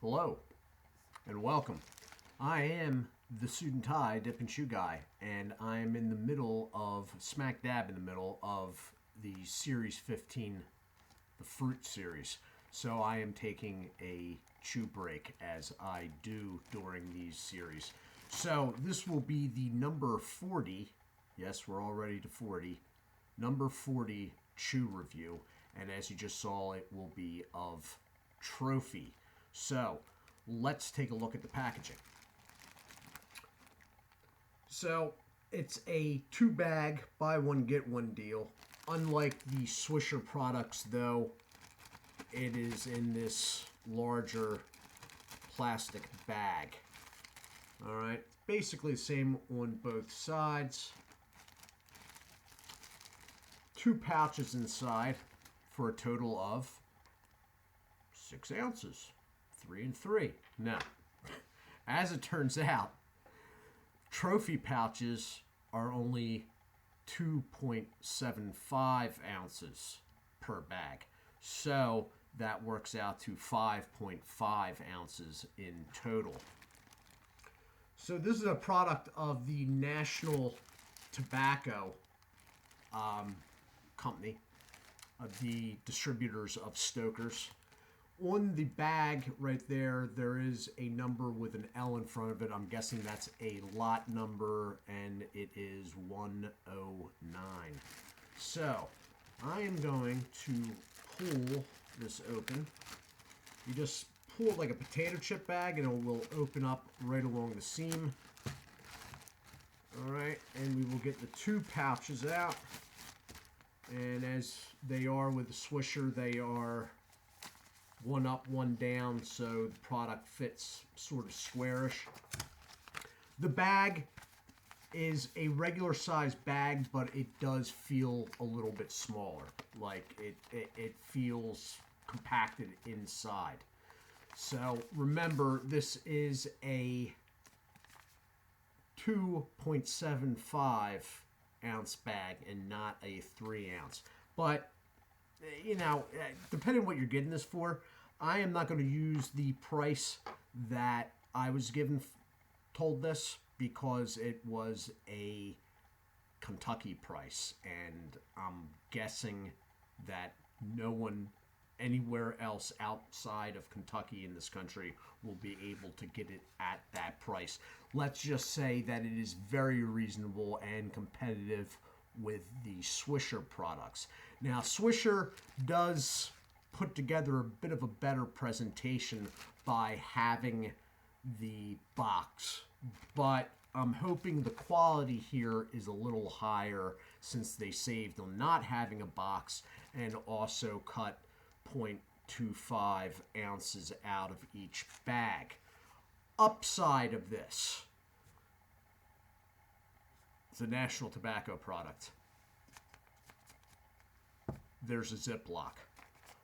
Hello and welcome. I am the Suit&Tie Dip&ChewGuy, and I am in the middle of, smack dab in the middle of the Series 15, the Fruit Series. So I am taking a chew break as I do during these series. So this will be the number 40, yes, we're already to 40, number 40 chew review. And as you just saw, it will be of Trophy. So let's take a look at the packaging. So it's a 2-bag buy one get one deal. Unlike the Swisher products though, it is in this larger plastic bag. Alright, basically the same on both sides. 2 pouches inside for a total of 6 ounces. 3 and 3. Now, as it turns out, Trophy pouches are only 2.75 ounces per bag. So that works out to 5.5 ounces in total. So this is a product of the National Tobacco Company, the distributors of Stoker's. On the bag right there, there is a number with an L in front of it. I'm guessing that's a lot number, and it is 109. So I am going to pull this open. You just pull it like a potato chip bag, and it will open up right along the seam. All right, and we will get the 2 pouches out. And as they are with the Swisher, they are one up, one down, so the product fits sort of squarish. The bag is a regular size bag, but it does feel a little bit smaller. Like it feels compacted inside. So remember, this is a 2.75 ounce bag and not a 3 ounce. But you know, depending on what you're getting this for, I am not going to use the price that I was told this, because it was a Kentucky price, and I'm guessing that no one anywhere else outside of Kentucky in this country will be able to get it at that price. Let's just say that it is very reasonable and competitive with the Swisher products. Now, Swisher does put together a bit of a better presentation by having the box, but I'm hoping the quality here is a little higher since they saved on not having a box and also cut 0.25 ounces out of each bag. Upside of this, it's a National Tobacco product. There's a Ziploc,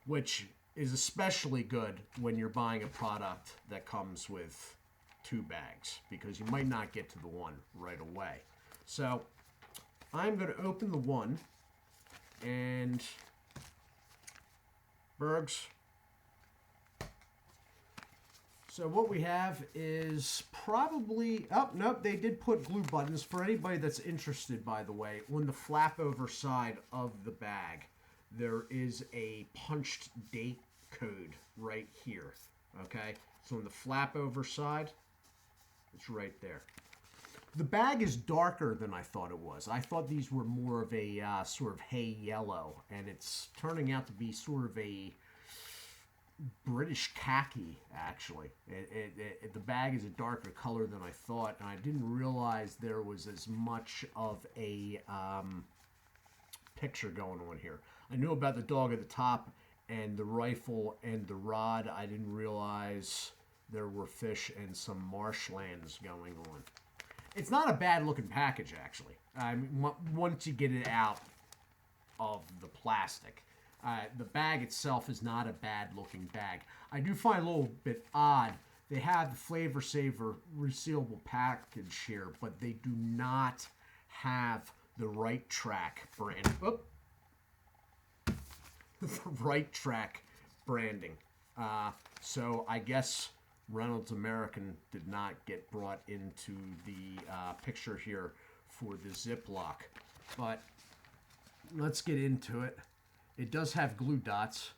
which is especially good when you're buying a product that comes with 2 bags, because you might not get to the one right away. So I'm going to open the one, and Bergs. So what we have is probably, oh, nope, they did put glue buttons. For anybody that's interested, by the way, on the flap over side of the bag, there is a punched date code right here, okay? So on the flap over side, it's right there. The bag is darker than I thought it was. I thought these were more of a sort of hay yellow, and it's turning out to be sort of a British khaki, actually. The bag is a darker color than I thought, and I didn't realize there was as much of a picture going on here. I knew about the dog at the top and the rifle and the rod. I didn't realize there were fish and some marshlands going on. It's not a bad looking package, actually. I mean, once you get it out of the plastic. The bag itself is not a bad looking bag. I do find a little bit odd. They have the Flavor Saver resealable package here, but they do not have the Right Track brand. The Right Track branding. So I guess Reynolds American did not get brought into the picture here for the Ziploc. But let's get into it. It does have glue dots,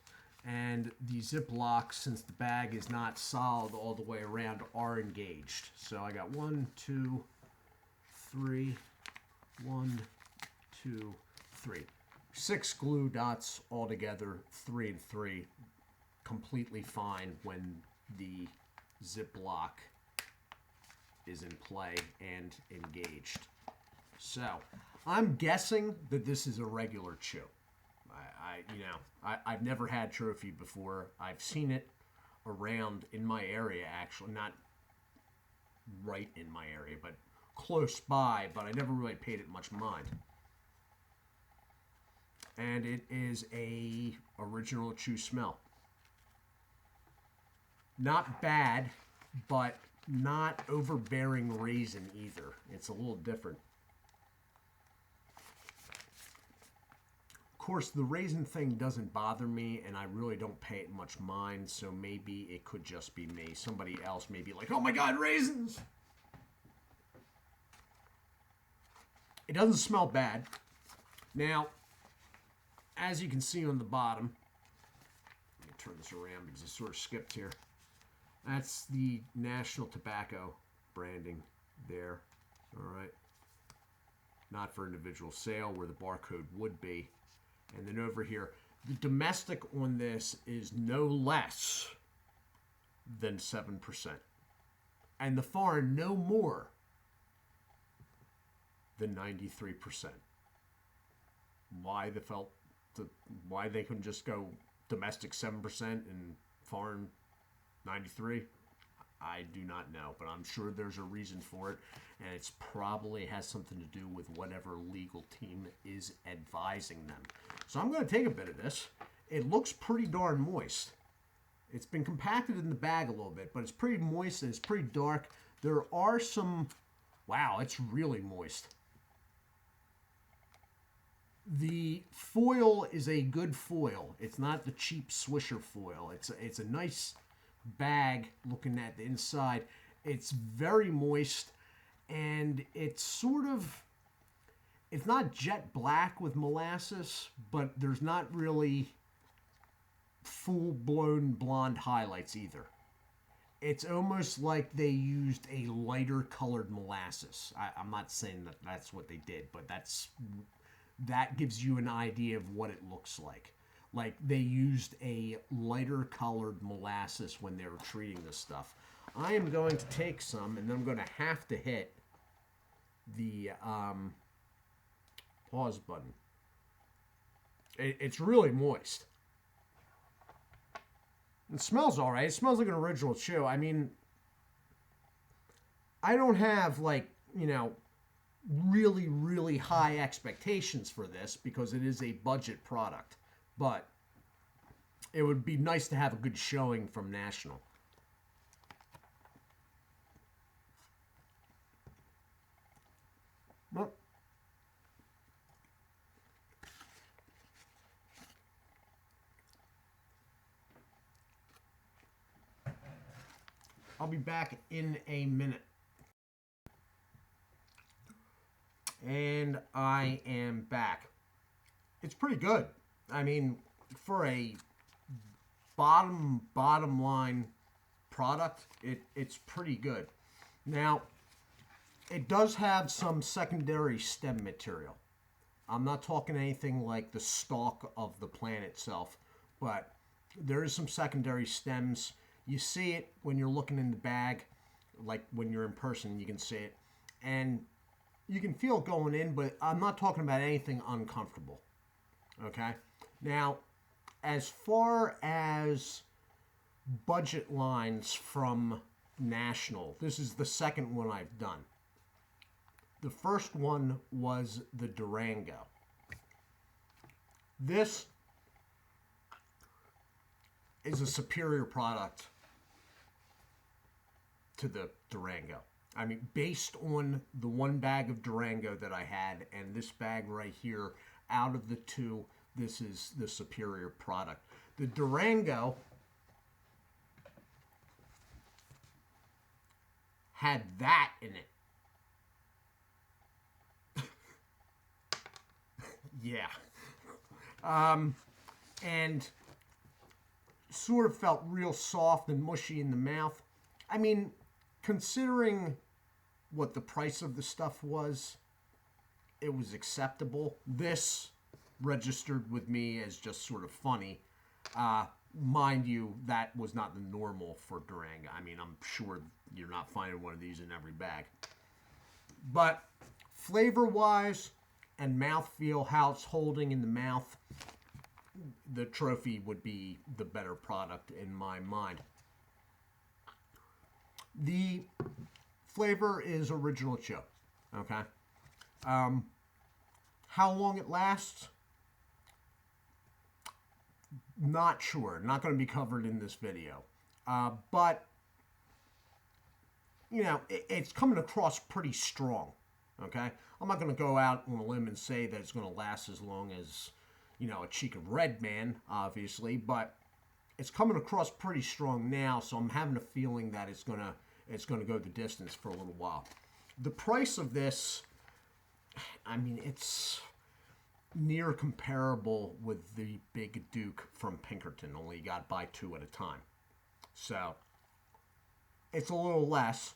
and the Ziplocs, since the bag is not solid all the way around, are engaged. So I got 1, 2, 3, 1, 2, 3. 6 glue dots altogether, 3 and 3. Completely fine when the Ziploc is in play and engaged. So I'm guessing that this is a regular chew. I've never had trophy before. I've seen it around in my area, actually, not right in my area, but close by, but I never really paid it much mind. And it is a original chew smell. Not bad, but not overbearing raisin either. It's a little different. Of course, the raisin thing doesn't bother me, and I really don't pay it much mind, so maybe it could just be me. Somebody else may be like, oh my God, raisins! It doesn't smell bad. Now, as you can see on the bottom, let me turn this around because I sort of skipped here. That's the National Tobacco branding there. All right. Not for individual sale where the barcode would be. And then over here, the domestic on this is no less than 7%. And the foreign no more than 93%. Why they couldn't just go domestic 7% and foreign 93? I do not know, but I'm sure there's a reason for it, and it's probably has something to do with whatever legal team is advising them. So I'm going to take a bit of this. It looks pretty darn moist. It's been compacted in the bag a little bit, but it's pretty moist and it's pretty dark. There are some... Wow, it's really moist. The foil is a good foil. It's not the cheap Swisher foil. It's a nice bag looking at the inside. It's very moist, and it's sort of, it's not jet black with molasses, but there's not really full-blown blonde highlights either. It's almost like they used a lighter colored molasses. I'm not saying that that's what they did, but that gives you an idea of what it looks like. Like they used a lighter colored molasses when they were treating this stuff. I am going to take some, and then I'm going to have to hit the pause button. It's really moist. It smells all right. It smells like an original chew. I mean, I don't have really, really high expectations for this because it is a budget product. But it would be nice to have a good showing from National. Well, I'll be back in a minute. And I am back. It's pretty good. I mean, for a bottom line product, it's pretty good. Now, it does have some secondary stem material. I'm not talking anything like the stalk of the plant itself, but there is some secondary stems. You see it when you're looking in the bag, like when you're in person, you can see it. And you can feel it going in, but I'm not talking about anything uncomfortable. Okay? Now, as far as budget lines from National, this is the second one I've done. The first one was the Durango. This is a superior product to the Durango. I mean, based on the one bag of Durango that I had and this bag right here, out of the two, this is the superior product. The Durango had that in it. Yeah. And sort of felt real soft and mushy in the mouth. I mean, considering what the price of the stuff was, it was acceptable. This registered with me as just sort of funny. Mind you, that was not the normal for Durango. I mean, I'm sure you're not finding one of these in every bag. But flavor-wise and mouthfeel, how it's holding in the mouth, the Trophy would be the better product in my mind. The flavor is Original Chew. Okay. How long it lasts? Not sure. Not going to be covered in this video. But, you know, it's coming across pretty strong. Okay? I'm not going to go out on a limb and say that it's going to last as long as, you know, a cheek of Red Man, obviously. But it's coming across pretty strong now, so I'm having a feeling that it's going to go the distance for a little while. The price of this, I mean, it's near comparable with the Big Duke from Pinkerton, only you got buy two at a time. So it's a little less,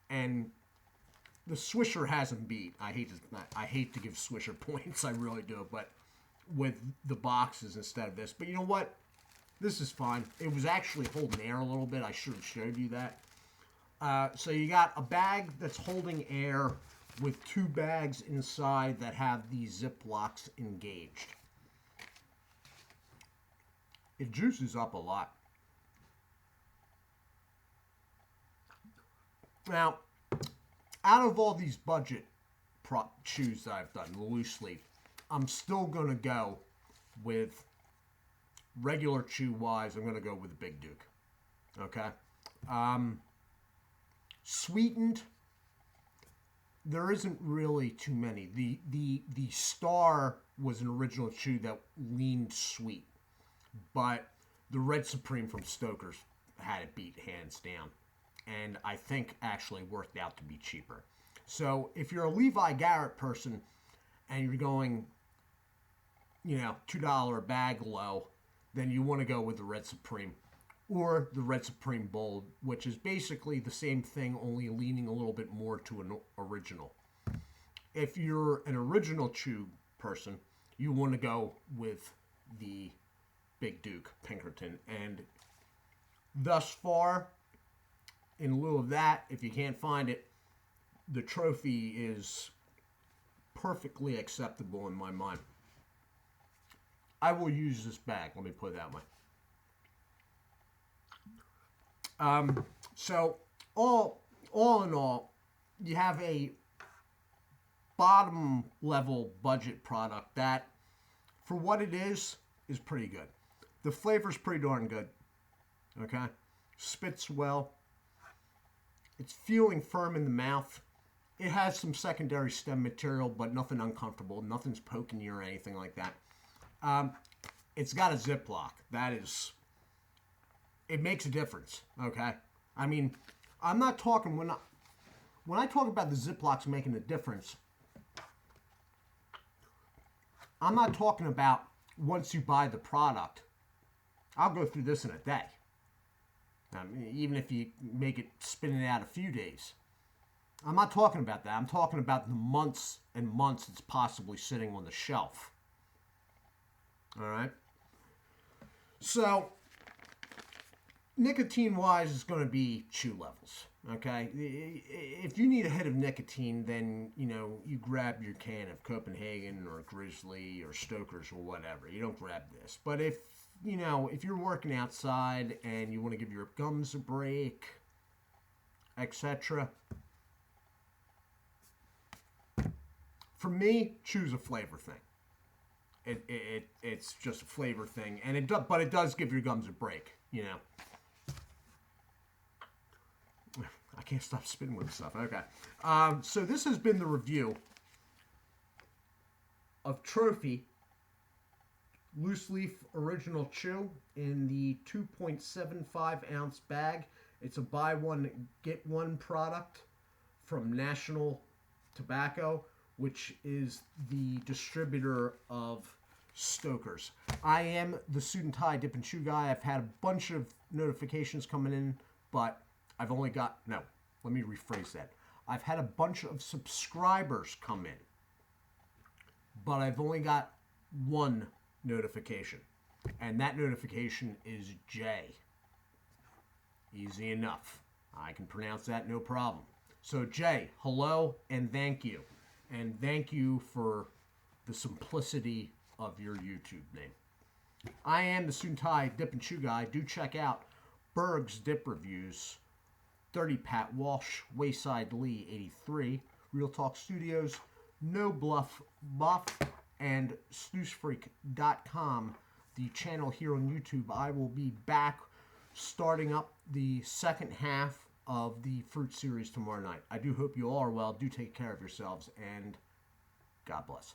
and the Swisher hasn't beat. I hate to give Swisher points, I really do, but with the boxes instead of this. But you know what? This is fine. It was actually holding air a little bit. I should have showed you that. So you got a bag that's holding air with two bags inside that have these zip locks engaged. It juices up a lot. Now, out of all these budget chews that I've done, the loose leaf, I'm still going to go with regular chew wise. I'm going to go with the Big Duke. Okay. Sweetened, there isn't really too many. The Star was an Original Chew that leaned sweet, but the Red Supreme from Stoker's had it beat hands down, and I think actually worked out to be cheaper. So if you're a Levi Garrett person and you're going, you know, $2 a bag low, then you want to go with the Red Supreme or the Red Supreme Bold, which is basically the same thing, only leaning a little bit more to an original. If you're an Original Chew person, you want to go with the Big Duke Pinkerton. And thus far, in lieu of that, if you can't find it, the Trophy is perfectly acceptable in my mind. I will use this bag, let me put it that way. So all in all, you have a bottom level budget product that, for what it is pretty good. The flavor's pretty darn good. Okay, spits well. It's feeling firm in the mouth. It has some secondary stem material, but nothing uncomfortable. Nothing's poking you or anything like that. It's got a Ziploc. That is, it makes a difference, okay? I mean, I'm not talking, when I talk about the Ziplocs making a difference, I'm not talking about once you buy the product. I'll go through this in a day. Even if you make it spin it out a few days. I'm not talking about that. I'm talking about the months and months it's possibly sitting on the shelf. All right? So, nicotine-wise, is going to be chew levels, okay? If you need a hit of nicotine, then, you know, you grab your can of Copenhagen or Grizzly or Stoker's or whatever. You don't grab this. But if, you know, if you're working outside and you want to give your gums a break, etc., for me, chew's a flavor thing. It's just a flavor thing, and but it does give your gums a break, you know. I can't stop spitting with this stuff. Okay. So this has been the review of Trophy Loose Leaf Original Chew in the 2.75 ounce bag. It's a buy one, get one product from National Tobacco, which is the distributor of Stoker's. I am the Suit&Tie Dip and Chew guy. I've had a bunch of notifications coming in, but I've only got, no, let me rephrase that. I've had a bunch of subscribers come in, but I've only got one notification. And that notification is J. Easy enough. I can pronounce that, no problem. So Jay, hello and thank you. And thank you for the simplicity of your YouTube name. I am the Suit&Tie Dip and Chew guy. Do check out Berg's Dip Reviews, 30 Pat Walsh, Wayside Lee 83, Real Talk Studios, No Bluff Buff, and SnoozeFreak.com, the channel here on YouTube. I will be back starting up the second half of the fruit series tomorrow night. I do hope you all are well. Do take care of yourselves, and God bless.